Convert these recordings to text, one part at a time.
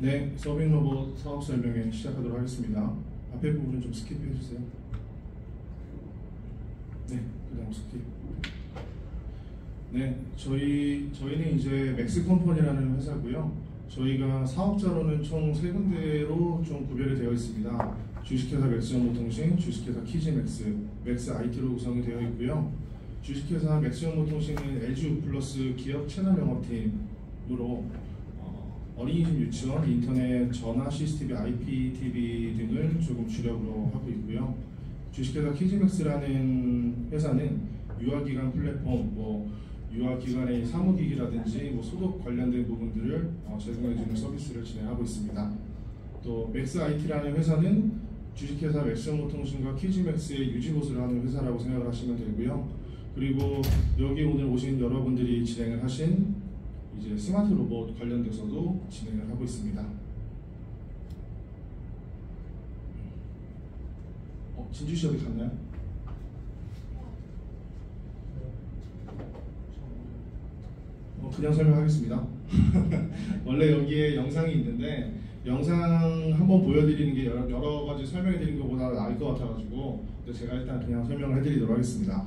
네, 서빙 로봇 사업 설명회 시작하도록 하겠습니다. 앞에 부분은 좀 스킵해 주세요. 네, 그다음 스킵. 네, 저희는 이제 맥스컴퍼니라는 회사고요. 저희가 사업자로는 총 세 군데로 좀 구별이 되어 있습니다. 주식회사 맥스정보통신, 주식회사 키즈맥스, 맥스 IT로 구성이 되어 있고요. 주식회사 맥스정보통신은 LG 플러스 기업 채널 영업팀으로 어린이집, 유치원, 인터넷, 전화, CCTV, IPTV 등을 조금 주력으로 하고 있고요. 주식회사 키즈맥스라는 회사는 유아기관 플랫폼, 유아기관의 사무기기라든지 소독 관련된 부분들을 제공해주는 서비스를 진행하고 있습니다. 또 맥스IT라는 회사는 주식회사 맥스정보통신과 키즈맥스의 유지보수를 하는 회사라고 생각을 하시면 되고요. 그리고 여기 오늘 오신 여러분들이 진행을 하신 이제 스마트 로봇 관련돼서도 진행을 하고 있습니다. 진주 씨 어디 갔나요? 그냥 설명하겠습니다. 원래 여기에 영상이 있는데 영상 한번 보여드리는 게 여러 가지 설명해드리는 것보다 나을 것 같아가지고 제가 일단 그냥 설명을 해드리도록 하겠습니다.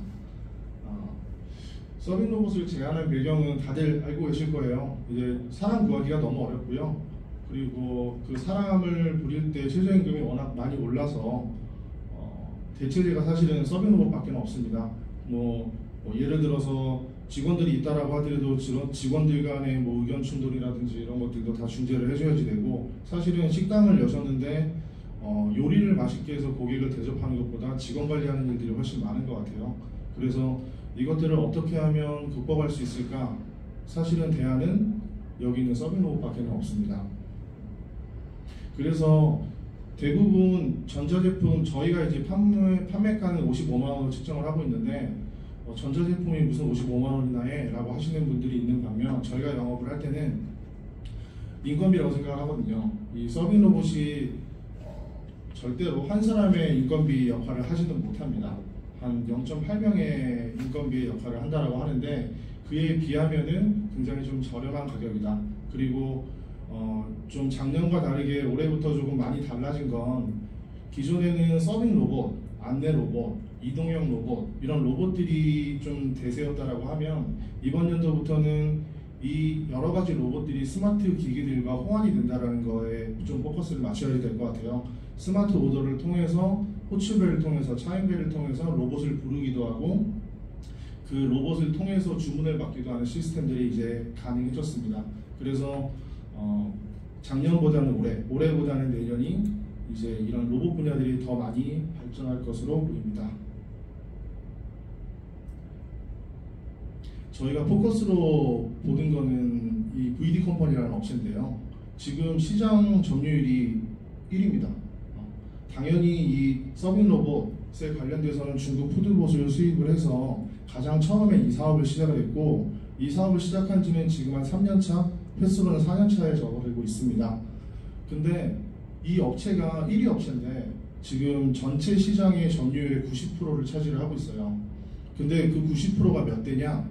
서빙 로봇을 제안한 배경은 다들 알고 계실 거예요. 이제 사람 구하기가 너무 어렵고요. 그리고 그 사람을 부릴 때 최저임금이 워낙 많이 올라서 대체제가 사실은 서빙 로봇밖에 없습니다. 예를 들어서 직원들이 있다라고 하더라도 직원들 간의 의견 충돌이라든지 이런 것들도 다 중재를 해줘야지 되고, 사실은 식당을 여셨는데 요리를 맛있게 해서 고객을 대접하는 것보다 직원 관리하는 일들이 훨씬 많은 것 같아요. 그래서 이것들을 어떻게 하면 극복할 수 있을까? 사실은 대안은 여기 있는 서빙 로봇밖에 없습니다. 그래서 대부분 전자제품 저희가 이제 판매가는 55만 원으로 측정을 하고 있는데 전자제품이 무슨 55만 원이나 해? 라고 하시는 분들이 있는 반면 저희가 영업을 할 때는 인건비라고 생각을 하거든요. 이 서빙 로봇이 절대로 한 사람의 인건비 역할을 하지는 못합니다. 한 0.8명의 인건비의 역할을 한다라고 하는데 그에 비하면은 굉장히 좀 저렴한 가격이다. 그리고 좀 작년과 다르게 올해부터 조금 많이 달라진 건 기존에는 서빙 로봇, 안내 로봇, 이동형 로봇 이런 로봇들이 좀 대세였다라고 하면 이번 연도부터는 이 여러 가지 로봇들이 스마트 기기들과 호환이 된다라는 거에 좀 포커스를 맞춰야 될 것 같아요. 스마트 오더를 통해서 호출벨을 통해서 차인벨을 통해서 로봇을 부르기도 하고 그 로봇을 통해서 주문을 받기도 하는 시스템들이 이제 가능해졌습니다. 그래서 작년보다는 올해보다는 내년이 이제 이런 로봇 분야들이 더 많이 발전할 것으로 보입니다. 저희가 포커스로 보는 거는 이 VD 컴퍼니라는 업체인데요. 지금 시장 점유율이 1위입니다. 당연히 이 서빙 로봇에 관련돼서는 중국 푸드봇을 수입을 해서 가장 처음에 이 사업을 시작을 했고, 이 사업을 시작한 지는 지금 한 3년차, 횟수로는 4년차에 접어들고 있습니다. 근데 이 업체가 1위 업체인데 지금 전체 시장의 점유율의 90%를 차지를 하고 있어요. 근데 그 90%가 몇 대냐?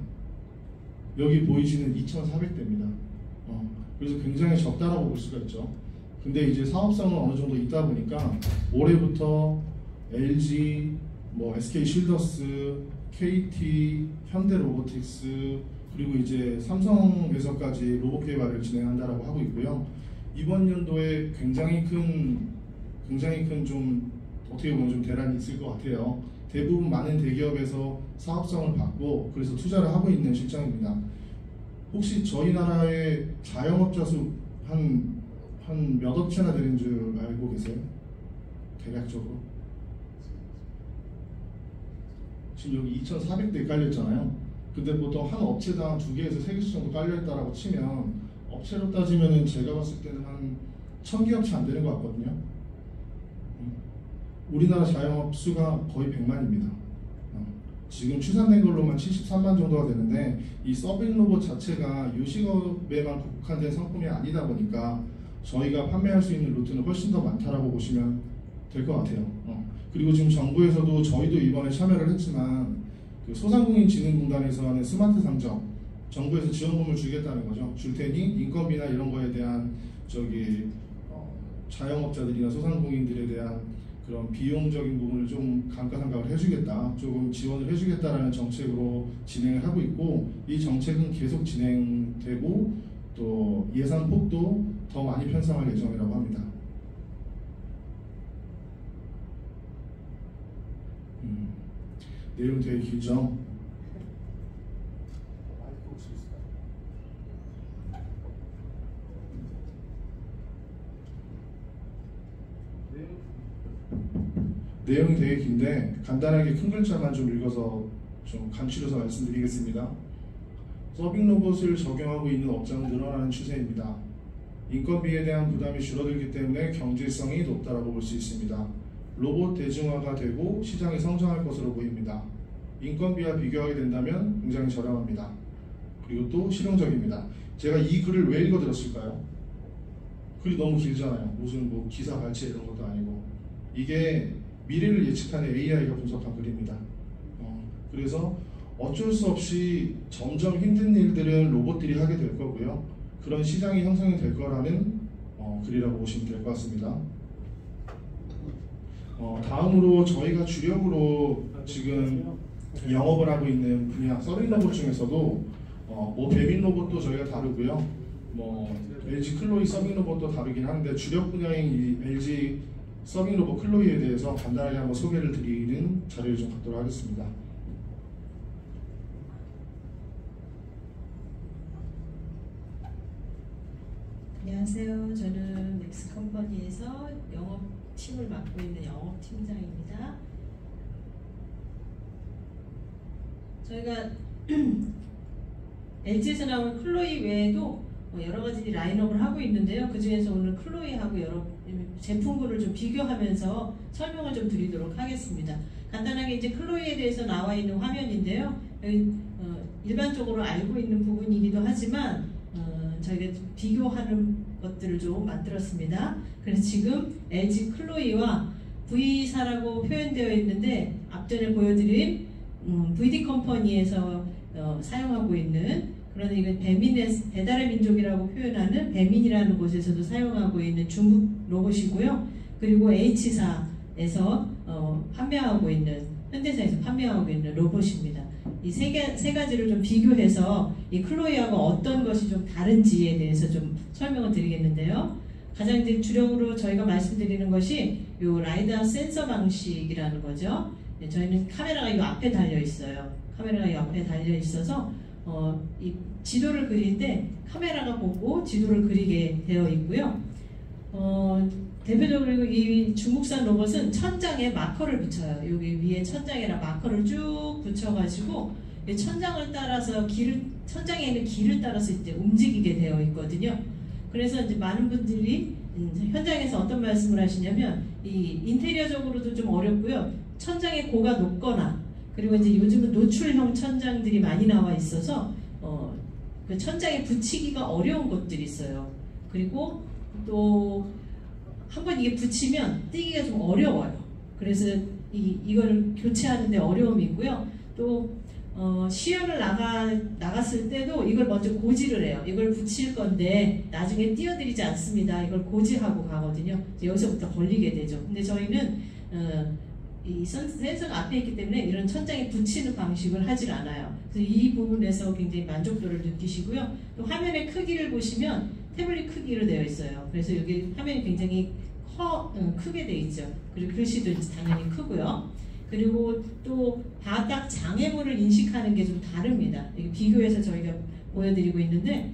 여기 보이시는 2,400대입니다. 그래서 굉장히 적다라고 볼 수가 있죠. 근데 이제 사업성은 어느 정도 있다 보니까 올해부터 LG, SK 실더스, KT, 현대로보틱스 그리고 이제 삼성에서까지 로봇 개발을 진행한다라고 하고 있고요. 이번 연도에 굉장히 큰 좀 어떻게 보면 좀 대란이 있을 것 같아요. 대부분 많은 대기업에서 사업성을 받고 그래서 투자를 하고 있는 실정입니다. 혹시 저희 나라의 자영업자 수 한 몇 업체나 되는 줄 알고 계세요? 대략적으로? 지금 여기 2,400대 깔려있잖아요. 근데 보통 한 업체당 2개에서 3개씩 정도 깔려있다라고 치면 업체로 따지면은 제가 봤을 때는 한 1,000개 업체 안 되는 것 같거든요. 우리나라 자영업 수가 거의 100만입니다. 지금 추산된 걸로만 73만 정도가 되는데 이 서빙 로봇 자체가 요식업에만 국한된 상품이 아니다 보니까 저희가 판매할 수 있는 루트는 훨씬 더 많다라고 보시면 될 것 같아요. 그리고 지금 정부에서도 저희도 이번에 참여를 했지만 그 소상공인진흥공단에서 하는 스마트 상점 정부에서 지원금을 주겠다는 거죠. 줄 테니 인건비나 이런 거에 대한 자영업자들이나 소상공인들에 대한 그런 비용적인 부분을 좀 감가상각을 해주겠다, 조금 지원을 해주겠다라는 정책으로 진행을 하고 있고, 이 정책은 계속 진행되고 또 예산 폭도 더 많이 편성할 예정이라고 합니다. 내용 되게 길죠? 내용이 되게 긴데 간단하게 큰 글자만 좀 읽어서 좀 간추려서 말씀드리겠습니다. 서빙 로봇을 적용하고 있는 업장은 늘어나는 추세입니다. 인건비에 대한 부담이 줄어들기 때문에 경제성이 높다라고 볼 수 있습니다. 로봇 대중화가 되고 시장이 성장할 것으로 보입니다. 인건비와 비교하게 된다면 굉장히 저렴합니다. 그리고 또 실용적입니다. 제가 이 글을 왜 읽어드렸을까요? 글이 너무 길잖아요. 무슨 뭐 기사 발췌 이런 것도 아니고, 이게 미래를 예측하는 AI가 분석한 글입니다. 그래서 어쩔 수 없이 점점 힘든 일들은 로봇들이 하게 될 거고요. 그런 시장이 형성이 될 거라는 글이라고 보시면 될 것 같습니다. 다음으로 저희가 주력으로 지금 영업을 하고 있는 분야 서빙 로봇 중에서도 뭐 배민 로봇도 저희가 다루고요. 뭐 LG 클로이 서빙 로봇도 다루긴 하는데, 주력 분야인 이 LG 서빙 로봇 클로이에 대해서 간단하게 한번 소개를 드리는 자료를 좀 갖도록 하겠습니다. 안녕하세요. 저는 맥스컴퍼니에서 영업팀을 맡고 있는 영업팀장입니다. 저희가 LG에서 나온 클로이 외에도 여러 가지 라인업을 하고 있는데요. 그 중에서 오늘 클로이하고 여러 제품군을 좀 비교하면서 설명을 좀 드리도록 하겠습니다. 간단하게 이제 클로이에 대해서 나와 있는 화면인데요. 여기 일반적으로 알고 있는 부분이기도 하지만 저희가 좀 비교하는 것들을 좀 만들었습니다. 그래서 지금 LG 클로이와 V사라고 표현되어 있는데, 앞전에 보여드린 VD 컴퍼니에서 사용하고 있는, 그러나 이건 배달의 민족이라고 표현하는 배민이라는 곳에서도 사용하고 있는 중국 로봇이고요. 그리고 H사에서 판매하고 있는, 현대사에서 판매하고 있는 로봇입니다. 이 세 가지를 좀 비교해서 이 클로이하고 어떤 것이 좀 다른지에 대해서 좀 설명을 드리겠는데요. 가장 이제 주력으로 저희가 말씀드리는 것이 이 라이다 센서 방식이라는 거죠. 네, 저희는 카메라가 이 앞에 달려 있어요. 카메라가 이 앞에 달려 있어서 이 지도를 그릴 때 카메라가 보고 지도를 그리게 되어 있고요. 대표적으로 이 중국산 로봇은 천장에 마커를 붙여요. 여기 위에 천장에다 마커를 쭉 붙여가지고 천장을 따라서 천장에 있는 길을 따라서 이제 움직이게 되어 있거든요. 그래서 이제 많은 분들이 현장에서 어떤 말씀을 하시냐면, 이 인테리어적으로도 좀 어렵고요. 천장의 고가 높거나, 그리고 이제 요즘은 노출형 천장들이 많이 나와 있어서 그 천장에 붙이기가 어려운 것들이 있어요. 그리고 또 한번 이게 붙이면 떼기가 좀 어려워요. 그래서 이걸 교체하는데 어려움이 있고요. 또 시연을 나갔을 때도 이걸 먼저 고지를 해요. 이걸 붙일 건데 나중에 띄워드리지 않습니다. 이걸 고지하고 가거든요. 여기서부터 걸리게 되죠. 근데 저희는 이 센서가 앞에 있기 때문에 이런 천장에 붙이는 방식을 하질 않아요. 그래서 이 부분에서 굉장히 만족도를 느끼시고요. 또 화면의 크기를 보시면 태블릿 크기로 되어 있어요. 그래서 여기 화면이 굉장히 크게 되어 있죠. 그리고 글씨도 당연히 크고요. 그리고 또 바닥 장애물을 인식하는 게 좀 다릅니다. 여기 비교해서 저희가 보여드리고 있는데,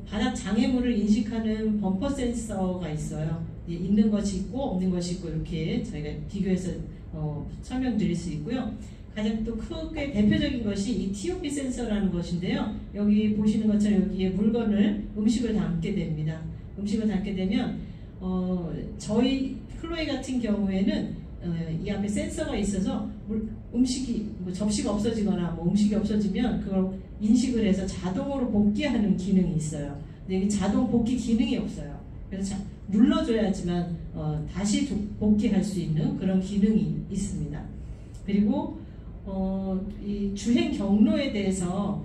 바닥 장애물을 인식하는 범퍼 센서가 있어요. 있는 것이 있고 없는 것이 있고, 이렇게 저희가 비교해서 설명드릴 수 있고요. 가장 또 크게 대표적인 것이 이 TOP 센서라는 것인데요. 여기 보시는 것처럼 여기에 음식을 담게 됩니다. 음식을 담게 되면 저희 클로이 같은 경우에는 이 앞에 센서가 있어서 음식이 접시가 없어지거나 음식이 없어지면 그걸 인식을 해서 자동으로 복귀하는 기능이 있어요. 근데 여기 자동 복귀 기능이 없어요. 그래서 눌러줘야지만 다시 복귀할 수 있는 그런 기능이 있습니다. 그리고 이 주행 경로에 대해서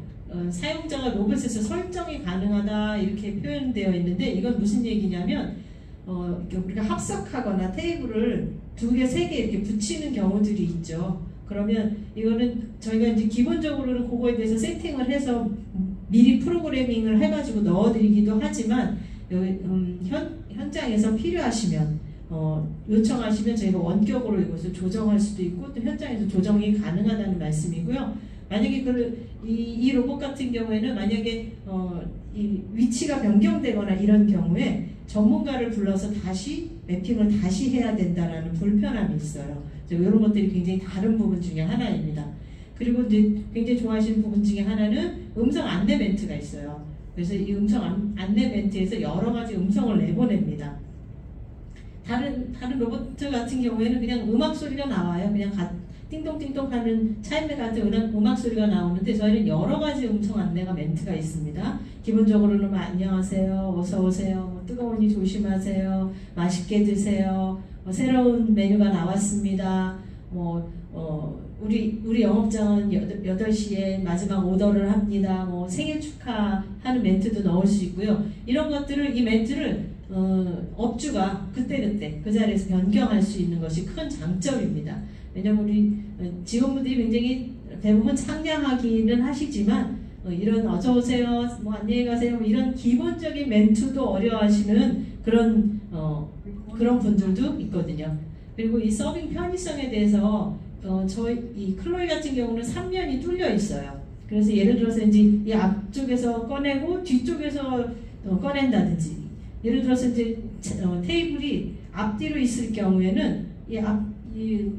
사용자가 로봇에서 설정이 가능하다 이렇게 표현되어 있는데 이건 무슨 얘기냐면 우리가 합석하거나 테이블을 2개, 3개 이렇게 붙이는 경우들이 있죠. 그러면 이거는 저희가 이제 기본적으로는 그거에 대해서 세팅을 해서 미리 프로그래밍을 해가지고 넣어드리기도 하지만 현장에서 필요하시면 요청하시면 저희가 원격으로 이것을 조정할 수도 있고 또 현장에서 조정이 가능하다는 말씀이고요. 만약에 이 로봇 같은 경우에는 만약에 이 위치가 변경되거나 이런 경우에 전문가를 불러서 다시 매핑을 다시 해야 된다라는 불편함이 있어요. 이런 것들이 굉장히 다른 부분 중에 하나입니다. 그리고 이제 굉장히 좋아하시는 부분 중에 하나는 음성 안내 멘트가 있어요. 그래서 이 음성 안내 멘트에서 여러 가지 음성을 내보냅니다. 다른 로봇 같은 경우에는 그냥 음악 소리가 나와요. 그냥 띵동띵동 하는 차임배 같은 음악 소리가 나오는데 저희는 여러 가지 음성 안내가 멘트가 있습니다. 기본적으로는 안녕하세요, 어서 오세요, 뜨거우니 조심하세요, 맛있게 드세요, 새로운 메뉴가 나왔습니다. 우리 영업장은 8시에 마지막 오더를 합니다. 생일 축하하는 멘트도 넣을 수 있고요. 이런 것들을 이 멘트를 업주가 그때그때 그 자리에서 변경할 수 있는 것이 큰 장점입니다. 왜냐면 우리 직원분들이 굉장히 대부분 상냥하기는 하시지만 이런 어서오세요, 안녕히 가세요 이런 기본적인 멘트도 어려워하시는 그런 분들도 있거든요. 그리고 이 서빙 편의성에 대해서 저희 이 클로이 같은 경우는 3면이 뚫려 있어요. 그래서 예를 들어서 이제 이 앞쪽에서 꺼내고 뒤쪽에서 꺼낸다든지, 예를 들어서 이제 테이블이 앞뒤로 있을 경우에는 이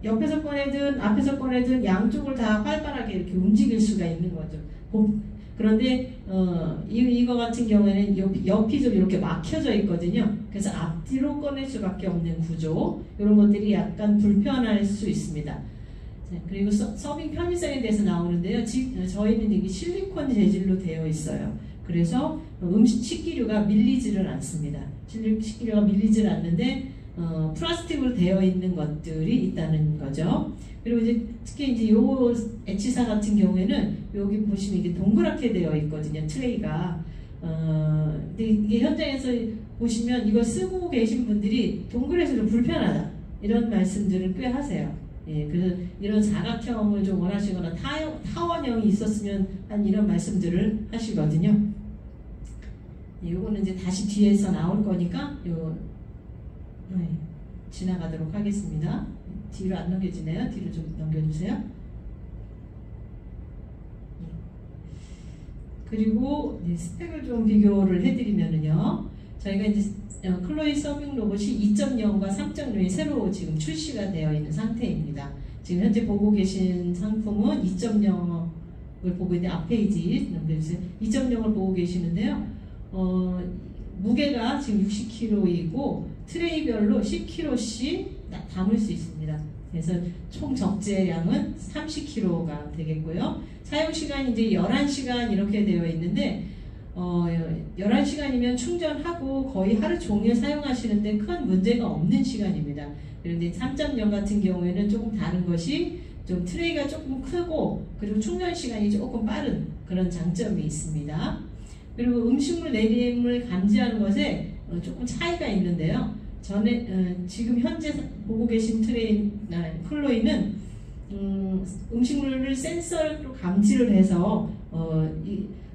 옆에서 꺼내든 앞에서 꺼내든 양쪽을 다 활발하게 이렇게 움직일 수가 있는 거죠. 그런데 이거 같은 경우에는 옆이 좀 이렇게 막혀져 있거든요. 그래서 앞뒤로 꺼낼 수밖에 없는 구조, 이런 것들이 약간 불편할 수 있습니다. 그리고 서빙 편의성에 대해서 나오는데요. 저희는 이게 실리콘 재질로 되어 있어요. 그래서 식기류가 밀리지를 않습니다. 식기류가 밀리지를 않는데 플라스틱으로 되어 있는 것들이 있다는 거죠. 그리고 이제 특히 이제 요 엣지사 같은 경우에는 여기 보시면 이게 동그랗게 되어 있거든요. 트레이가. 근데 이게 현장에서 보시면 이거 쓰고 계신 분들이 동그래서 좀 불편하다 이런 말씀들을 꽤 하세요. 예, 그래서 이런 사각형을 좀 원하시거나 타원형이 있었으면 한 이런 말씀들을 하시거든요. 예, 요거는 이제 다시 뒤에서 나올 거니까 지나가도록 하겠습니다. 뒤로 안 넘겨지네요. 뒤로 좀 넘겨주세요. 그리고 스펙을 좀 비교를 해드리면은요, 저희가 이제 클로이 서빙 로봇이 2.0과 3.0이 새로 지금 출시가 되어 있는 상태입니다. 지금 현재 보고 계신 상품은 2.0을 보고 있는데 앞 페이지 넘겨주세요. 2.0을 보고 계시는데요. 무게가 지금 60kg이고 트레이별로 10kg씩 담을 수 있습니다. 그래서 총 적재량은 30kg가 되겠고요. 사용시간이 이제 11시간 이렇게 되어 있는데 11시간이면 충전하고 거의 하루 종일 사용하시는데 큰 문제가 없는 시간입니다. 그런데 3.0 같은 경우에는 조금 다른 것이 좀 트레이가 조금 크고 그리고 충전 시간이 조금 빠른 그런 장점이 있습니다. 그리고 음식물 내림을 감지하는 것에 조금 차이가 있는데요. 지금 현재 보고 계신 클로이는 음식물을 센서로 감지를 해서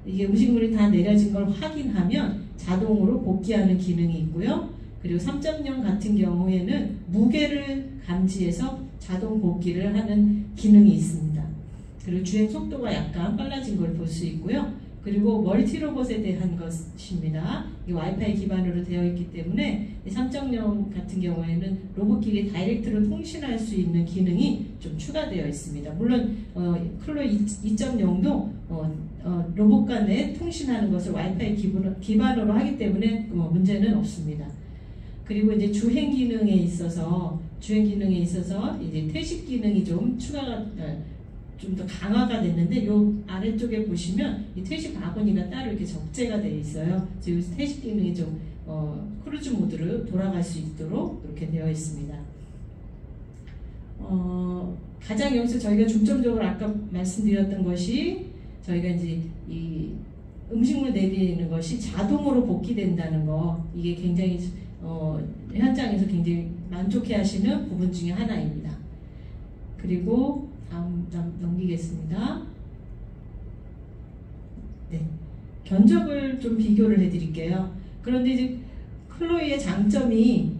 이게 음식물이 다 내려진 걸 확인하면 자동으로 복귀하는 기능이 있고요. 그리고 3.0 같은 경우에는 무게를 감지해서 자동 복귀를 하는 기능이 있습니다. 그리고 주행 속도가 약간 빨라진 걸 볼 수 있고요. 그리고 멀티 로봇에 대한 것입니다. 이 와이파이 기반으로 되어 있기 때문에 3.0 같은 경우에는 로봇끼리 다이렉트로 통신할 수 있는 기능이 좀 추가되어 있습니다. 물론 클로이 2.0도 로봇 간에 통신하는 것을 와이파이 기반으로 하기 때문에 문제는 없습니다. 그리고 이제 주행 기능에 있어서 이제 퇴식 기능이 좀 추가가 좀 더 강화가 됐는데 요 아래쪽에 보시면 이 퇴식 바구니가 따로 이렇게 적재가 되어 있어요. 지금 퇴식 기능이 좀 크루즈 모드로 돌아갈 수 있도록 이렇게 되어 있습니다. 가장 여기서 저희가 중점적으로 아까 말씀드렸던 것이 저희가 이제 이 음식물 내리는 것이 자동으로 복귀된다는 거, 이게 굉장히 현장에서 굉장히 만족해하시는 부분 중에 하나입니다. 그리고 다음 넘기겠습니다. 네, 견적을 좀 비교를 해드릴게요. 그런데 이제 클로이의 장점이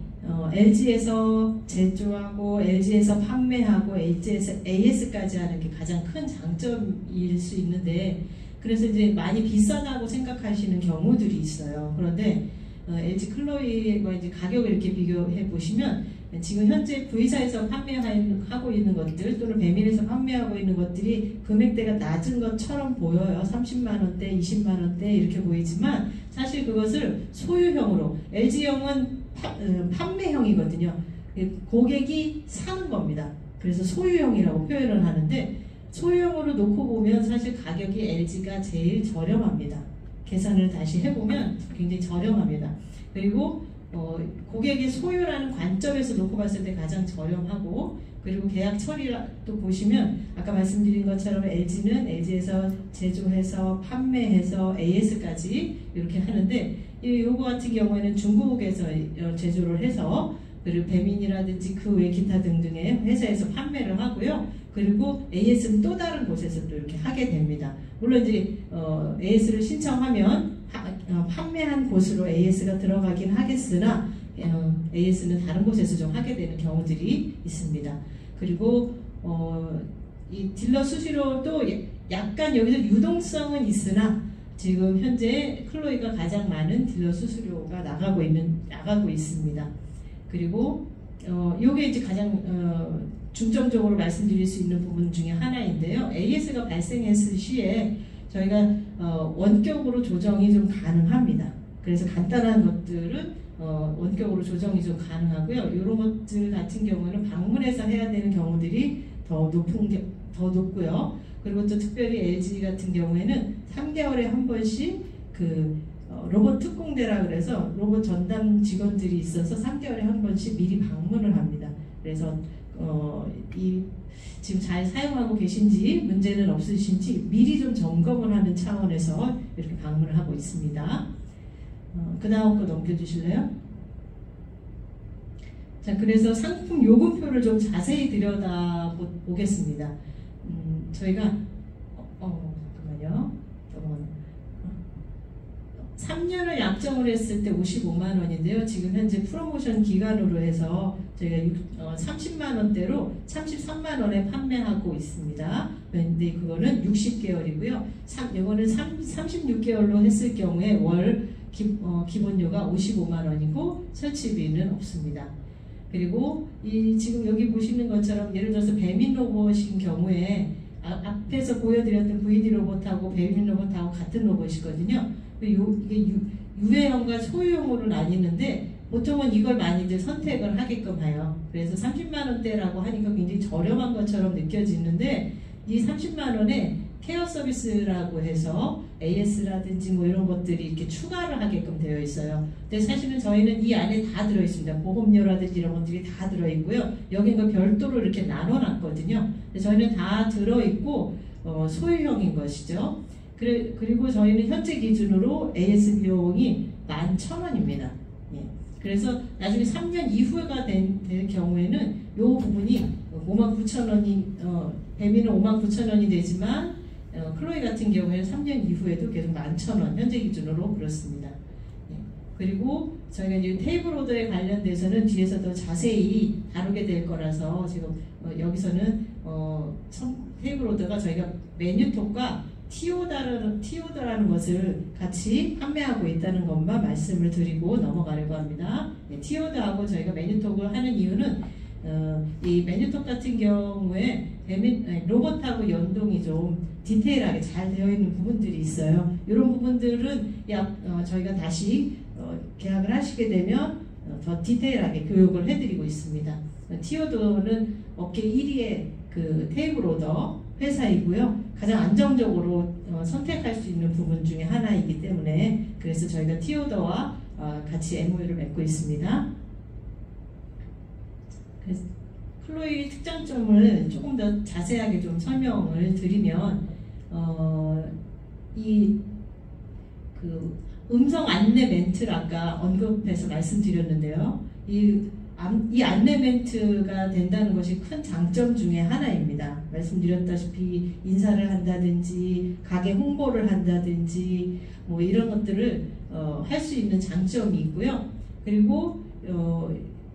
LG에서 제조하고 LG에서 판매하고 LG에서 AS까지 하는 게 가장 큰 장점일 수 있는데, 그래서 이제 많이 비싸다고 생각하시는 경우들이 있어요. 그런데 LG 클로이와 이제 가격을 이렇게 비교해 보시면 지금 현재 V사에서 판매하고 있는 것들 또는 배민에서 판매하고 있는 것들이 금액대가 낮은 것처럼 보여요. 30만원대, 20만원대 이렇게 보이지만 사실 그것을 소유형으로, LG형은 판매형이거든요. 고객이 사는 겁니다. 그래서 소유형이라고 표현을 하는데, 소유형으로 놓고 보면 사실 가격이 LG가 제일 저렴합니다. 계산을 다시 해보면 굉장히 저렴합니다. 그리고 고객의 소유라는 관점에서 놓고 봤을 때 가장 저렴하고, 그리고 계약 처리도 보시면 아까 말씀드린 것처럼 LG는 LG에서 제조해서 판매해서 AS까지 이렇게 하는데, 요거 같은 경우에는 중국에서 제조를 해서, 그리고 배민이라든지 그 외 기타 등등의 회사에서 판매를 하고요. 그리고 AS는 또 다른 곳에서 또 이렇게 하게 됩니다. 물론 이제 AS를 신청하면 판매한 곳으로 AS가 들어가긴 하겠으나 AS는 다른 곳에서 좀 하게 되는 경우들이 있습니다. 그리고 이 딜러 수수료도 약간 여기서 유동성은 있으나 지금 현재 클로이가 가장 많은 딜러 수수료가 나가고 있습니다. 그리고 요게 이제 가장 중점적으로 말씀드릴 수 있는 부분 중에 하나인데요. AS가 발생했을 시에 저희가 원격으로 조정이 좀 가능합니다. 그래서 간단한 것들은 원격으로 조정이 좀 가능하고요. 이런 것들 같은 경우는 방문해서 해야 되는 경우들이 더 높고요. 그리고 또 특별히 LG 같은 경우에는 3개월에 한 번씩 로봇 특공대라 그래서 로봇 전담 직원들이 있어서 3개월에 한 번씩 미리 방문을 합니다. 그래서 지금 잘 사용하고 계신지 문제는 없으신지 미리 좀 점검을 하는 차원에서 이렇게 방문을 하고 있습니다. 그 다음 거 넘겨주실래요? 자, 그래서 상품 요금표를 좀 자세히 들여다보겠습니다. 저희가 잠깐만요. 3년을 약정을 했을 때 55만 원인데요. 지금 현재 프로모션 기간으로 해서 저희가 30만 원대로 33만 원에 판매하고 있습니다. 근데 그거는 60개월이고요. 이거는 36개월로 했을 경우에 월 기본료가 55만 원이고 설치비는 없습니다. 그리고 지금 여기 보시는 것처럼 예를 들어서 배민 로봇인 경우에 앞에서 보여드렸던 VD 로봇하고 배민 로봇하고 같은 로봇이거든요. 이게 유해형과 소유형으로 나뉘는데 보통은 이걸 많이들 선택을 하게끔 해요. 그래서 30만 원대라고 하니까 굉장히 저렴한 것처럼 느껴지는데, 이 30만 원에 케어 서비스라고 해서 AS라든지 뭐 이런 것들이 이렇게 추가를 하게끔 되어 있어요. 근데 사실은 저희는 이 안에 다 들어있습니다. 보험료라든지 이런 것들이 다 들어있고요. 여기는 별도로 이렇게 나눠놨거든요. 저희는 다 들어있고 소유형인 것이죠. 그리고 저희는 현재 기준으로 AS 비용이 11,000원입니다. 예. 그래서 나중에 3년 이후가 된 경우에는 이 부분이 59,000원이 배민은 59,000원이 되지만 클로이 같은 경우에는 3년 이후에도 계속 11,000원 현재 기준으로 그렇습니다. 예. 그리고 저희가 이제 테이블 오더에 관련돼서는 뒤에서 더 자세히 다루게 될 거라서 지금 여기서는 테이블 오더가 저희가 메뉴톡과 티오더라는 것을 같이 판매하고 있다는 것만 말씀을 드리고 넘어가려고 합니다. 네, 티오더하고 저희가 메뉴톡을 하는 이유는 이 메뉴톡 같은 경우에 로봇하고 연동이 좀 디테일하게 잘 되어 있는 부분들이 있어요. 이런 부분들은 저희가 다시 계약을 하시게 되면 더 디테일하게 교육을 해드리고 있습니다. 티오더는 업계 1위의 테이블 오더 회사이고요. 가장 안정적으로 선택할 수 있는 부분 중에 하나이기 때문에 그래서 저희가 티오더와 같이 MOU를 맺고 있습니다. 그래서 클로이 특장점을 조금 더 자세하게 좀 설명을 드리면 이 음성 안내 멘트를 아까 언급해서 말씀드렸는데요. 이 안내 멘트가 된다는 것이 큰 장점 중에 하나입니다. 말씀드렸다시피 인사를 한다든지 가게 홍보를 한다든지 뭐 이런 것들을 할 수 있는 장점이 있고요. 그리고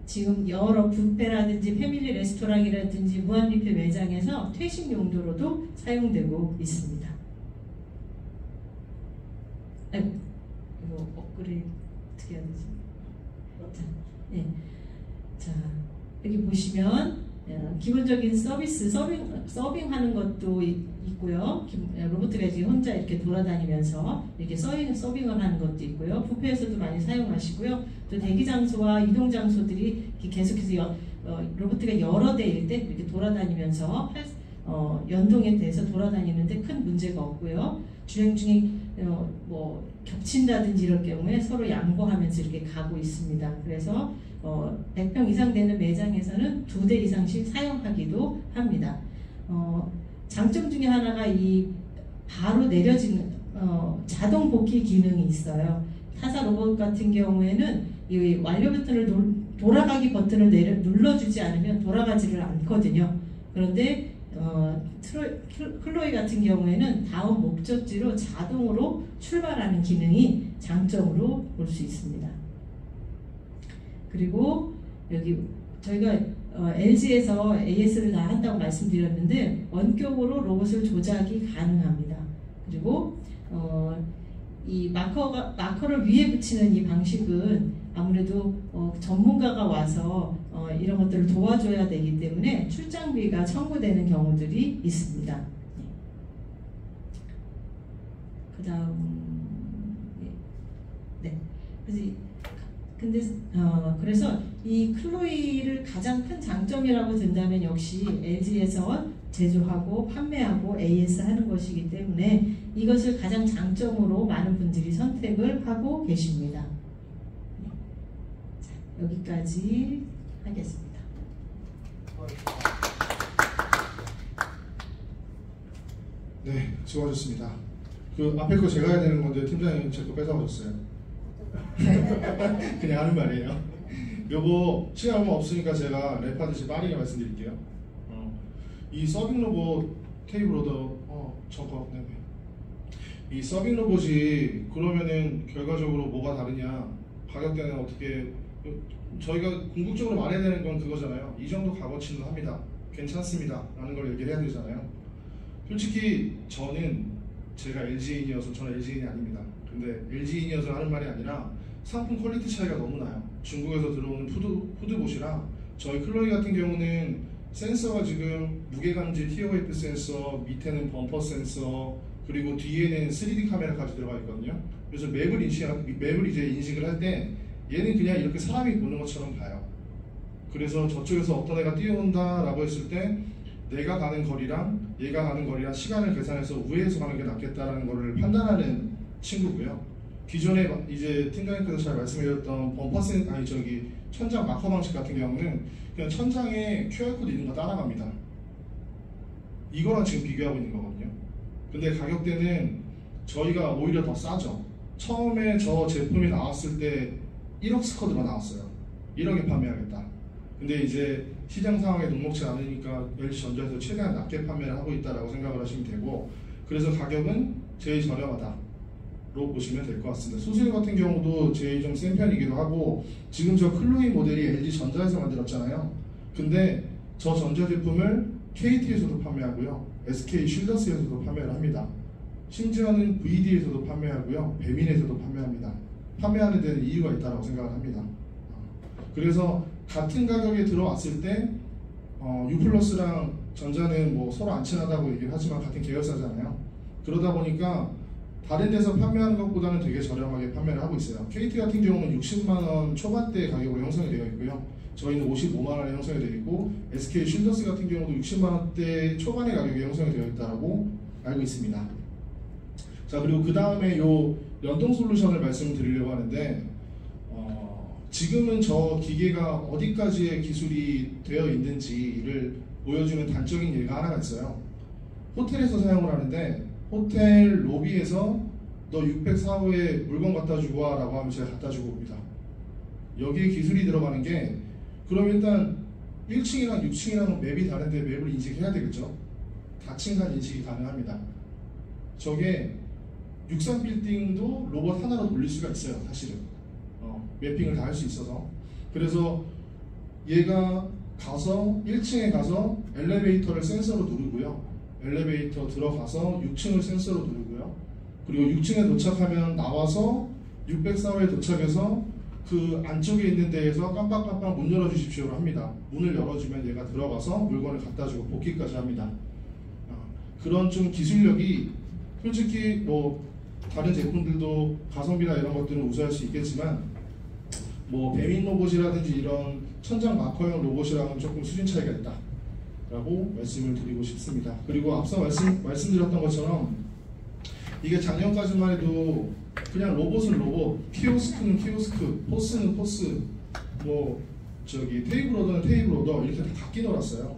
지금 여러 뷔페라든지 패밀리 레스토랑이라든지 무한리필 매장에서 퇴식 용도로도 사용되고 있습니다. 아이고, 이거 업그레이드 어떻게 해야 되지? 자, 네. 자, 여기 보시면 기본적인 서비스, 서빙하는 것도 있고요. 로봇가 지금 혼자 이렇게 돌아다니면서 이렇게 서빙을 하는 것도 있고요. 뷔페에서도 많이 사용하시고요. 또 대기 장소와 이동 장소들이 계속해서 로봇가 여러 대일 때 이렇게 돌아다니면서 연동에 대해서 돌아다니는데 큰 문제가 없고요. 주행 중에 뭐 겹친다든지 이럴 경우에 서로 양보하면서 이렇게 가고 있습니다. 그래서 100평 이상 되는 매장에서는 2대 이상씩 사용하기도 합니다. 장점 중에 하나가 이 바로 내려지는 자동 복귀 기능이 있어요. 타사 로봇 같은 경우에는 이 완료 버튼을 돌아가기 버튼을 눌러주지 않으면 돌아가지를 않거든요. 그런데 클로이 같은 경우에는 다음 목적지로 자동으로 출발하는 기능이 장점으로 볼 수 있습니다. 그리고 여기 저희가 LG에서 AS를 다 한다고 말씀드렸는데 원격으로 로봇을 조작이 가능합니다. 그리고 이 마커를 위에 붙이는 이 방식은 아무래도 전문가가 와서 이런 것들을 도와줘야 되기 때문에 출장비가 청구되는 경우들이 있습니다. 그 다음 네. 그래서 이 클로이를 가장 큰 장점이라고 든다면 역시 LG에서 제조하고 판매하고 AS 하는 것이기 때문에 이것을 가장 장점으로 많은 분들이 선택을 하고 계십니다. 자, 여기까지 하겠습니다. 네, 수고하셨습니다. 그 앞에 거 제가 해야 되는 건데 팀장님 제 거 뺏어가셨어요. 그냥 하는 말이에요. 요거 시간 얼마 없으니까 제가 랩하듯이 빠르게 말씀드릴게요. 이 서빙 로봇 테이블 오더 저거 네. 이 서빙 로봇이 그러면은 결과적으로 뭐가 다르냐, 가격대는 어떻게, 저희가 궁극적으로 말해야 되는 건 그거잖아요. 이 정도 값어치는 합니다, 괜찮습니다 라는 걸 얘기를 해야 되잖아요. 솔직히 저는 제가 LG인이어서, 저는 LG인이 아닙니다. 근데 LG인이어서 하는 말이 아니라 상품 퀄리티 차이가 너무 나요. 중국에서 들어오는 푸드봇이랑 저희 클로이 같은 경우는 센서가 지금 무게감지 TOF 센서, 밑에는 범퍼 센서, 그리고 뒤에는 3D 카메라까지 들어가 있거든요. 그래서 맵을 이제 인식을 할 때 얘는 그냥 이렇게 사람이 보는 것처럼 봐요. 그래서 저쪽에서 어떤 애가 뛰어온다 라고 했을 때 내가 가는 거리랑 얘가 가는 거리랑 시간을 계산해서 우회해서 가는 게 낫겠다라는 거를 판단하는 친구고요. 기존에 이제 팀장님께서 잘 말씀해주셨던 천장 마커 방식 같은 경우는 그냥 천장에 QR코드 있는 거 따라갑니다. 이거랑 지금 비교하고 있는 거거든요. 근데 가격대는 저희가 오히려 더 싸죠. 처음에 저 제품이 나왔을 때 1억 스쿼드가 나왔어요. 1억에 판매하겠다. 근데 이제 시장 상황에 녹록지 않으니까 LG전자에서 최대한 낮게 판매를 하고 있다라고 생각을 하시면 되고, 그래서 가격은 제일 저렴하다 로 보시면 될 것 같습니다. 수수료 같은 경우도 제일 좀 센 편이기도 하고, 지금 저 클로이 모델이 LG전자에서 만들었잖아요. 근데 저 전자제품을 KT에서도 판매하고요, SK 쉴더스에서도 판매를 합니다. 심지어는 VD에서도 판매하고요, 배민에서도 판매합니다. 판매하는 데는 이유가 있다고 생각을 합니다. 그래서 같은 가격에 들어왔을 때 U+랑 전자는 뭐 서로 안 친하다고 얘기를 하지만 같은 계열사잖아요. 그러다 보니까 다른 데서 판매하는 것보다는 되게 저렴하게 판매를 하고 있어요. KT 같은 경우는 60만원 초반대 가격으로 형성이 되어 있고요, 저희는 55만원에 형성이 되어 있고, SK 쉴더스 같은 경우도 60만원대 초반의 가격에 형성이 되어 있다고 알고 있습니다. 자, 그리고 그 다음에 요 연동 솔루션을 말씀드리려고 하는데, 지금은 저 기계가 어디까지의 기술이 되어 있는지를 보여주는 단적인 예가 하나가 있어요. 호텔에서 사용을 하는데 호텔 로비에서 너 604호에 물건 갖다 주고 와 라고 하면 제가 갖다 주고 옵니다. 여기에 기술이 들어가는 게, 그럼 일단 1층이랑 6층이랑 맵이 다른데 맵을 인식해야 되겠죠. 다층 간 인식이 가능합니다. 저게 63빌딩도 로봇 하나로 돌릴 수가 있어요. 사실은 매핑을 다 할 수 있어서. 그래서 얘가 가서 1층에 가서 엘리베이터를 센서로 누르고요, 엘리베이터 들어가서 6층을 센서로 누르고요, 그리고 6층에 도착하면 나와서 604호에 도착해서 그 안쪽에 있는 데에서 깜빡깜빡 문 열어주십시오로 합니다. 문을 열어주면 얘가 들어가서 물건을 갖다 주고 복귀까지 합니다. 그런 좀 기술력이, 솔직히 뭐 다른 제품들도 가성비나 이런 것들은 우수할 수 있겠지만, 뭐 배민 로봇이라든지 이런 천장 마커형 로봇이랑은 조금 수준 차이가 있다 라고 말씀을 드리고 싶습니다. 그리고 앞서 말씀드렸던 것처럼 이게 작년까지만 해도 그냥 로봇은 로봇, 키오스크는 키오스크, 포스는 포스, 뭐 저기 테이블 오더는 테이블 오더, 이렇게 다 각기 놀았어요.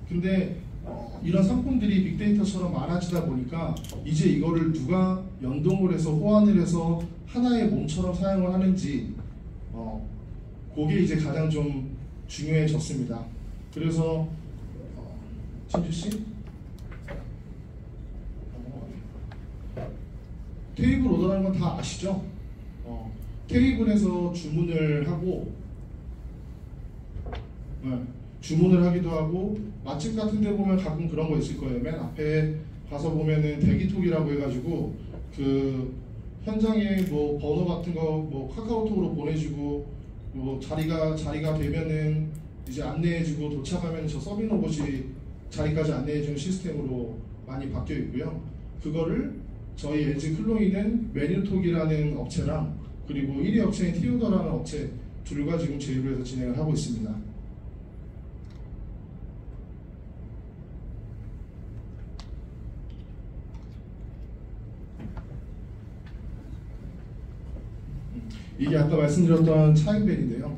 근데 이런 상품들이 빅데이터처럼 많아지다 보니까 이제 이거를 누가 연동을 해서 호환을 해서 하나의 몸처럼 사용을 하는지, 그게 이제 가장 좀 중요해졌습니다. 그래서 진주씨? 테이블 오더라는 건 다 아시죠? 테이블에서 주문을 하고, 주문을 하기도 하고, 맛집 같은 데 보면 가끔 그런 거 있을 거예요. 맨 앞에 가서 보면은 대기톡이라고 해가지고 그 현장에 뭐 번호 같은 거 뭐 카카오톡으로 보내주고, 뭐 자리가 되면은 이제 안내해주고, 도착하면 저 서빙 로봇이 자리까지 안내해주는 시스템으로 많이 바뀌어 있고요. 그거를 저희 LG 클로이는 메뉴톡이라는 업체랑 그리고 1위 업체인 티오더라는 업체 둘과 지금 제휴를 해서 진행을 하고 있습니다. 이게 아까 말씀드렸던 차인벨인데요.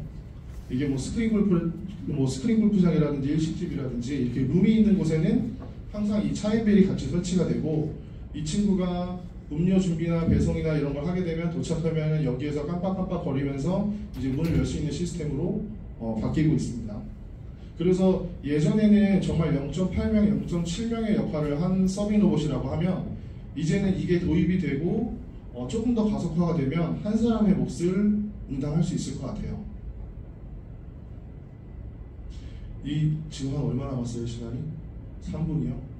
이게 뭐 스크린 골프장이라든지 일식집이라든지 이렇게 룸이 있는 곳에는 항상 이 차인벨이 같이 설치가 되고, 이 친구가 음료 준비나 배송이나 이런 걸 하게 되면 도착하면 여기에서 깜빡깜빡 거리면서 이제 문을 열 수 있는 시스템으로 바뀌고 있습니다. 그래서 예전에는 정말 0.8명, 0.7명의 역할을 한 서빙 로봇이라고 하면, 이제는 이게 도입이 되고 조금 더 가속화가 되면 한 사람의 몫을 응당할 수 있을 것 같아요. 지금 한 얼마 남았어요, 시간이? 3분이요?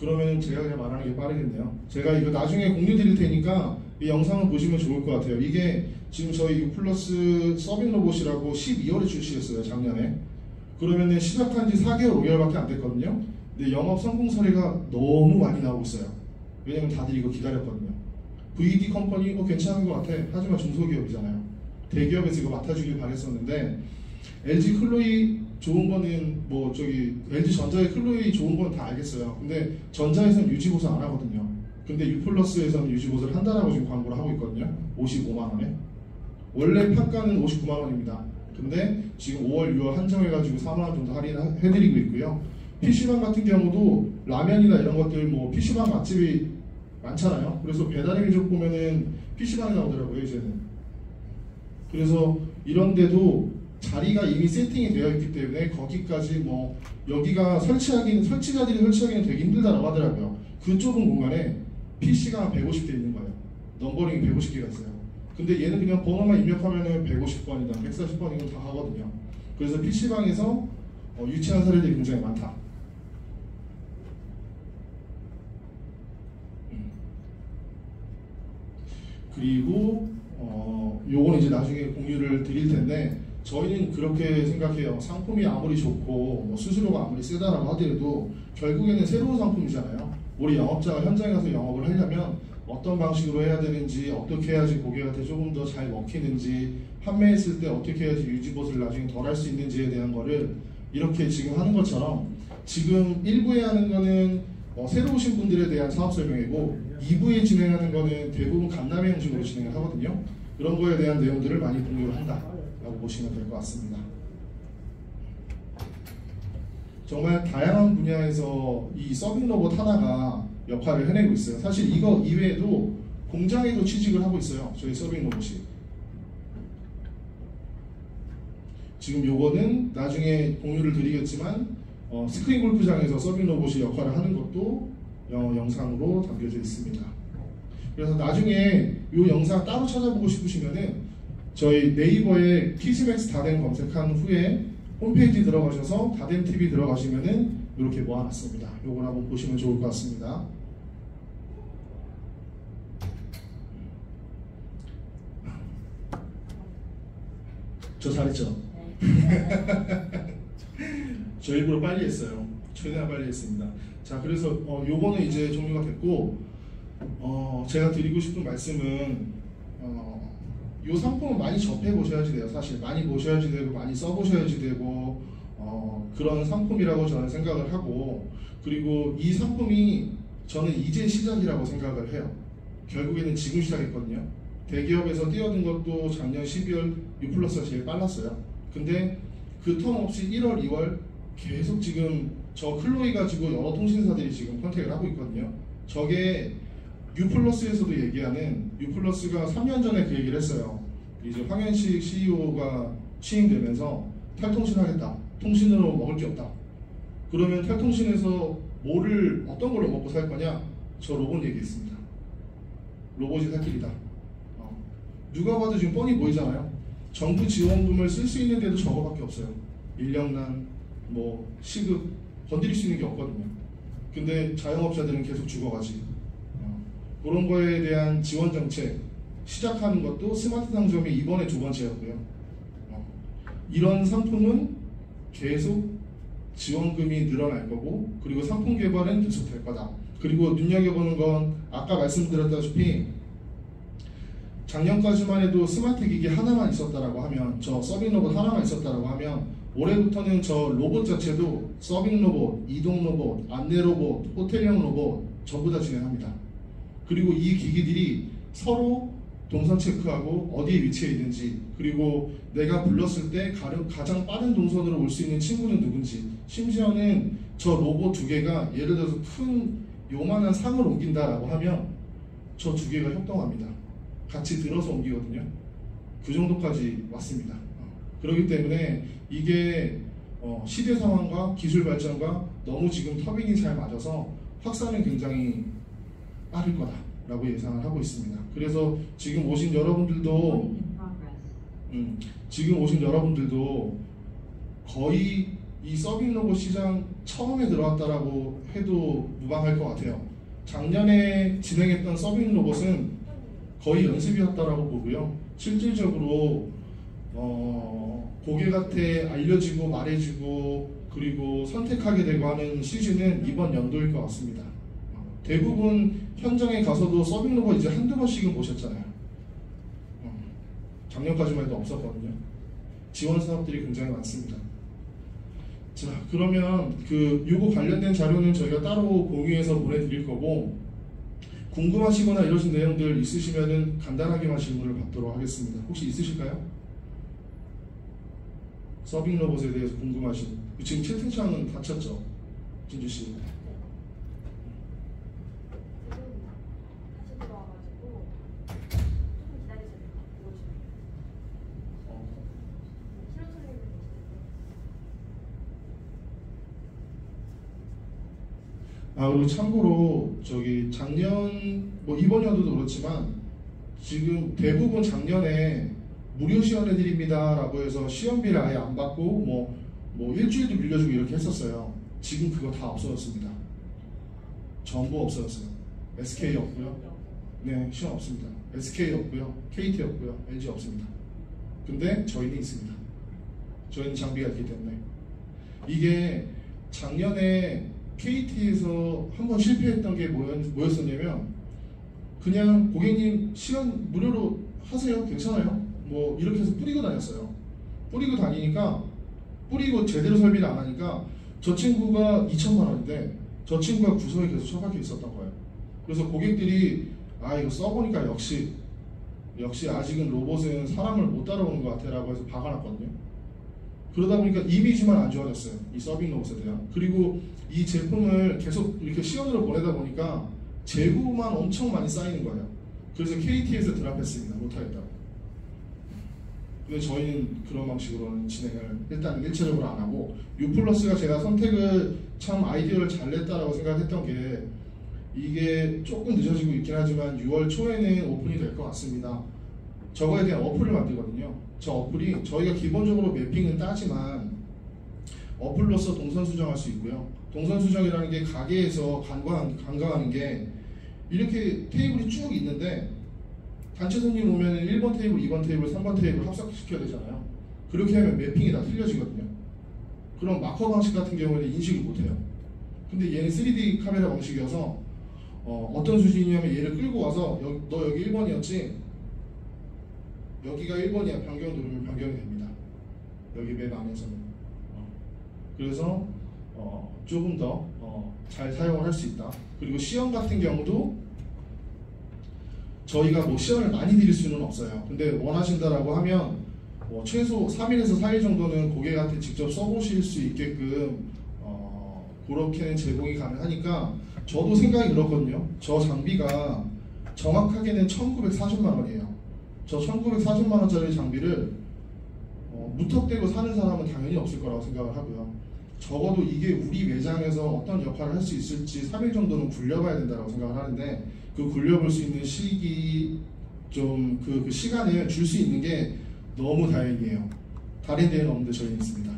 그러면 제가 그냥 말하는 게 빠르겠네요. 제가 이거 나중에 공유 드릴 테니까 이 영상을 보시면 좋을 것 같아요. 이게 지금 저희 U+ 서빙 로봇이라고 12월에 출시했어요, 작년에. 그러면은 시작한 지 4개월, 5개월밖에 안 됐거든요. 근데 영업 성공 사례가 너무 많이 나오고 있어요. 왜냐면 다들 이거 기다렸거든요. VD 컴퍼니 괜찮은 것 같아. 하지만 중소기업이잖아요. 대기업에서 이거 맡아주길 바랬었는데, LG 클로이 좋은 거는 뭐 저기 LG 전자의 클로이 좋은 건 다 알겠어요. 근데 전자에서는 유지보수 안 하거든요. 근데 U+에서는 유지보수를 한다라고 지금 광고를 하고 있거든요. 55만 원에. 원래 판가는 59만 원입니다. 근데 지금 5월, 6월 한정해가지고 4만 원 정도 할인해드리고 있고요. PC방 같은 경우도 라면이나 이런 것들 뭐 PC방 맛집이 많잖아요. 그래서 배달의 민족 보면은 PC방이 나오더라고요, 이제는. 그래서 이런데도 자리가 이미 세팅이 되어 있기 때문에 거기까지 뭐 여기가 설치자들이 설치하기는 되게 힘들다고 하더라고요. 그 좁은 공간에 PC가 150대 있는 거예요. 넘버링이 150개가 있어요. 근데 얘는 그냥 번호만 입력하면은 150번이다, 140번이건 다 하거든요. 그래서 PC방에서 유치한 사례들이 굉장히 많다. 그리고 요거는 이제 나중에 공유를 드릴 텐데, 저희는 그렇게 생각해요. 상품이 아무리 좋고 뭐 수수료가 아무리 세다라고 하더라도 결국에는 새로운 상품이잖아요. 우리 영업자가 현장에 가서 영업을 하려면 어떤 방식으로 해야 되는지, 어떻게 해야지 고객한테 조금 더 잘 먹히는지, 판매했을 때 어떻게 해야지 유지보수를 나중에 덜 할 수 있는지에 대한 거를 이렇게 지금 하는 것처럼, 지금 1부에 하는 거는 새로 오신 분들에 대한 사업 설명이고, 2부에 진행하는 거는 대부분 간담회 형식으로 진행을 하거든요. 그런 거에 대한 내용들을 많이 공유를 한다라고 보시면 될 것 같습니다. 정말 다양한 분야에서 이 서빙 로봇 하나가 역할을 해내고 있어요. 사실 이거 이외에도 공장에도 취직을 하고 있어요. 저희 서빙 로봇이. 지금 요거는 나중에 공유를 드리겠지만 스크린 골프장에서 서빙 로봇이 역할을 하는 것도 영상으로 담겨져 있습니다. 그래서 나중에 이 영상 따로 찾아보고 싶으시면은 저희 네이버에 키즈맥스 다댐 검색한 후에 홈페이지 들어가셔서 다댐 TV 들어가시면은 이렇게 모아놨습니다. 요걸 한번 보시면 좋을 것 같습니다. 저 잘했죠? 저 일부러 빨리 했어요. 최대한 빨리 했습니다. 자, 그래서 요거는 이제 종료가 됐고, 제가 드리고 싶은 말씀은 요 상품은 많이 접해 보셔야지 돼요. 사실 많이 보셔야지 되고 많이 써보셔야지 되고 그런 상품이라고 저는 생각을 하고, 그리고 이 상품이 저는 이제 시작이라고 생각을 해요. 결국에는 지금 시작했거든요. 대기업에서 뛰어든 것도 작년 12월 U+가 제일 빨랐어요. 근데 그 텀 없이 1월, 2월 계속 지금 저 클로이 가지고 여러 통신사들이 지금 컨택을 하고 있거든요. 저게 U+에서도 얘기하는, U+가 3년 전에 그 얘기를 했어요. 이제 황현식 CEO가 취임되면서 탈통신 하겠다. 통신으로 먹을 게 없다. 그러면 탈통신에서 어떤 걸로 먹고 살 거냐? 저 로봇 얘기했습니다. 로봇이 살 길이다. 누가 봐도 지금 뻔히 보이잖아요. 정부 지원금을 쓸 수 있는 데도 저거밖에 없어요. 인력난, 시급 건드릴 수 있는 게 없거든요. 근데 자영업자들은 계속 죽어가지. 그런 거에 대한 지원 정책 시작하는 것도 스마트 상점이 이번에 2번째였고요. 이런 상품은 계속 지원금이 늘어날 거고, 그리고 상품 개발은 계속 될 거다. 그리고 눈여겨보는 건 아까 말씀드렸다시피 작년까지만 해도 스마트 기기 하나만 있었다라고 하면, 저 서빙 로봇 하나만 있었다라고 하면 올해부터는 저 로봇 자체도 서빙 로봇, 이동 로봇, 안내 로봇, 호텔형 로봇 전부 다 진행합니다. 그리고 이 기기들이 서로 동선 체크하고 어디에 위치해 있는지, 그리고 내가 불렀을 때 가장 빠른 동선으로 올 수 있는 친구는 누군지, 심지어는 저 로봇 2개가 예를 들어서 큰 요만한 상을 옮긴다라고 하면 저 2개가 협동합니다. 같이 들어서 옮기거든요. 그 정도까지 왔습니다. 그렇기 때문에 이게 시대 상황과 기술 발전과 너무 지금 터빈이 잘 맞아서 확산은 굉장히 빠를 거다라고 예상을 하고 있습니다. 그래서 지금 오신 여러분들도 거의 이 서빙 로봇 시장 처음에 들어왔다라고 해도 무방할 것 같아요. 작년에 진행했던 서빙 로봇은 거의 연습이었다라고 보고요. 실질적으로 고객한테 알려지고 말해주고 그리고 선택하게 되고 하는 시즌은 이번 연도일 것 같습니다. 대부분 현장에 가서도 서빙 로봇 이제 한두 번씩은 보셨잖아요. 작년까지만 해도 없었거든요. 지원 사업들이 굉장히 많습니다. 자, 그러면 요거 관련된 자료는 저희가 따로 공유해서 보내드릴 거고, 궁금하시거나 이러신 내용들 있으시면은 간단하게만 질문을 받도록 하겠습니다. 혹시 있으실까요? 서빙 로봇에 대해서 궁금하신, 지금 채팅창은 닫혔죠? 진주씨. 그리고 참고로 작년 이번 연도도 그렇지만 지금 대부분 작년에 무료 시연해드립니다라고 해서 시연비를 아예 안 받고 일주일도 빌려주고 이렇게 했었어요. 지금 그거 다 없어졌습니다. 전부 없어졌어요. SK 없고요. 네, 시연 없습니다. SK 없고요. KT 없고요. LG 없습니다. 근데 저희는 있습니다. 저희는 장비가 있기 때문에. 이게 작년에 KT에서 한번 실패했던 게 뭐였었냐면, 그냥 고객님 시연 무료로 하세요. 괜찮아요. 이렇게 해서 뿌리고 다녔어요. 뿌리고 다니니까, 뿌리고 제대로 설비를 안 하니까 저 친구가 2천만 원인데 저 친구가 구석에 계속 처박혀 있었던 거예요. 그래서 고객들이 이거 써보니까 역시 아직은 로봇은 사람을 못 따라오는 것 같아 라고 해서 박아놨거든요. 그러다 보니까 이미지만 안 좋아졌어요. 이 서빙 로봇에 대한. 그리고 이 제품을 계속 이렇게 시연으로 보내다 보니까 재고만 엄청 많이 쌓이는 거예요. 그래서 KT에서 드랍했습니다. 못하겠다고. 근데 저희는 그런 방식으로는 진행을 일단 일차적으로 안 하고, U+가 제가 선택을 참 아이디어를 잘 냈다라고 생각했던 게, 이게 조금 늦어지고 있긴 하지만 6월 초에는 오픈이 될 것 같습니다. 저거에 대한 어플을 만들거든요. 저 어플이 저희가 기본적으로 매핑은 따지만 어플로서 동선 수정할 수 있고요. 동선 수정이라는 게 가게에서 간과하는 게, 이렇게 테이블이 쭉 있는데 단체 손님 오면 1번 테이블, 2번 테이블, 3번 테이블 합석시켜야 되잖아요. 그렇게 하면 매핑이 다 틀려지거든요. 그럼 마커 방식 같은 경우에는 인식을 못해요. 근데 얘는 3D 카메라 방식이어서 어떤 수준이냐면, 얘를 끌고 와서 너 여기 1번이었지? 여기가 1번이야. 변경 누르면 변경이 됩니다. 여기 맵 안에서는. 그래서 조금 더 잘 사용을 할 수 있다. 그리고 시연 같은 경우도 저희가 뭐 시연을 많이 드릴 수는 없어요. 근데 원하신다라고 하면 최소 3일에서 4일 정도는 고객한테 직접 써보실 수 있게끔 그렇게는 제공이 가능하니까, 저도 생각이 그렇거든요. 저 장비가 정확하게는 1940만 원이에요. 저 1940만 원짜리 장비를 무턱대고 사는 사람은 당연히 없을 거라고 생각을 하고요. 적어도 이게 우리 매장에서 어떤 역할을 할 수 있을지 3일 정도는 굴려봐야 된다고 생각을 하는데, 그 굴려볼 수 있는 시기, 좀 그 시간을 줄 수 있는 게 너무 다행이에요. 다른 데는 없는데 저희는 있습니다.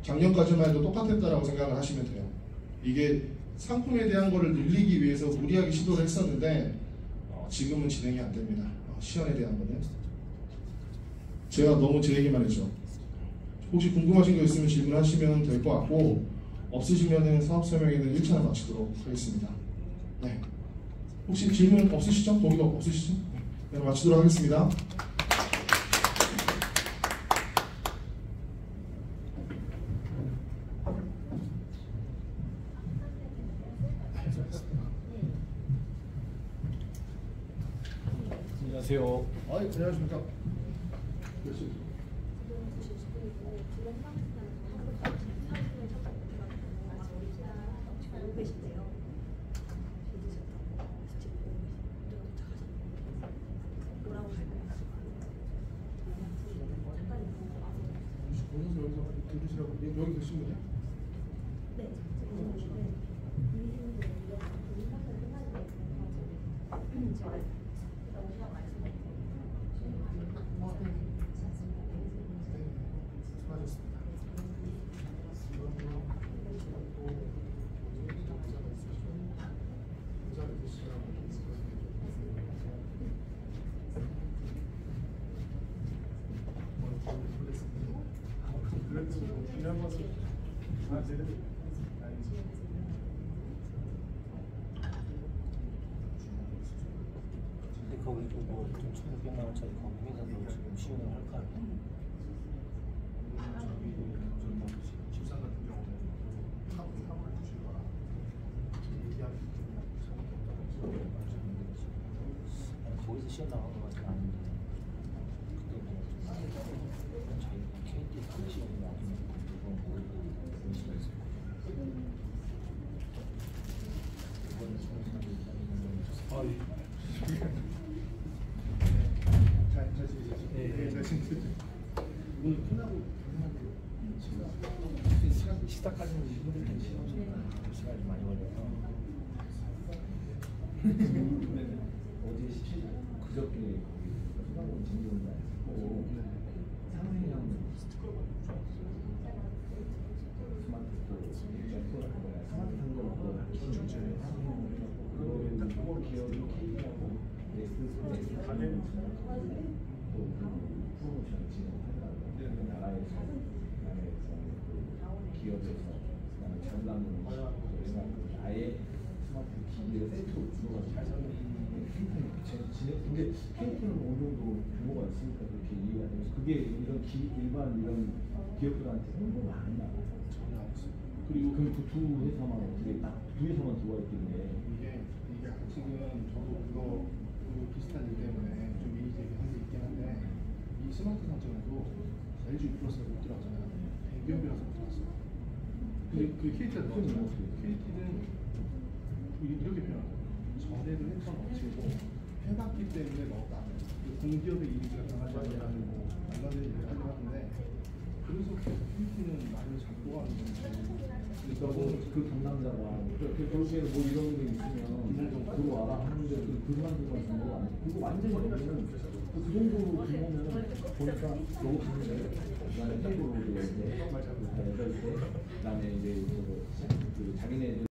작년까지만 해도 똑같았다라고 생각을 하시면 돼요. 이게 상품에 대한 거를 늘리기 위해서 무리하게 시도를 했었는데 지금은 진행이 안 됩니다. 시연에 대한 거는 제가 너무 제 얘기만 했죠. 혹시 궁금하신 거 있으면 질문하시면 될 것 같고, 없으시면은 사업 설명회는 1차를 마치도록 하겠습니다. 네. 혹시 질문 없으시죠? 거기도 없으시죠? 네, 마치도록 하겠습니다. 안녕하세요. 안녕하십니까. 여기 계신 분이요? 네. 수고하셨습니다. 근데 거기도 뭐 1,600만 원짜리 거기 회사도 지금 시연을 할까요? 집산 같은 경우는 사고를 주실 거라 얘기하기 아니, 거기서 시연 나간 것 같진 않은데 그게 뭐 저희 KT 그 시연이 아니면 이건 뭐 의심이 있을 거예요. 이거는 오늘 끝나고 시작하시는 힘들 텐데 시간이 많이 걸려서 어제 그저께 소방관 진료를 했고 상생이랑 스마트 상점하고 그거를 또 기업이 K하고 넥스 가는 또 프로모션 진행하더라고요. 나라에서 기업에서 전람으로 아예 스마트 기기를 세트로 주고서 잘 사는 근데 KT는 어느 정도 규모가 있으니까 그렇게 이해가 되면서 그게 이런 일반 이런 기업들한테 홍보가 안 나와요. 그리고 그 두 회사만 어떻게 딱 두 회사만 들어와 있길래 이게 아직은 저도 그거 비슷한 일 때문에 좀 이의제기한 게 있긴 한데, 이 스마트 상점에도 LG U+가 못 들어가잖아요. 대기업이라서 못 들어갔어요. 근데 그 KT가 들어갔잖아요. KT는 이렇게 표현하죠. 전해를 했던 업체고 해봤기 때문에 넣었다. 공기업의 이미지가 강하지 않냐는 뭐 말만한 얘기를 하긴 하는데 그래서 필리핀은 많이 잡고 가는 건지. 그러니까 뭐그 담당자가 결국에는 뭐 이런 게 있으면 들어와라 하는데 그 사람들만 준거 아니야. 그리고 완전히 여기는 그 정도로 들어오면 보니까 너무 좋은데 그다음에 테이블로 이제 8개, 그다음에 이제 그 자기네들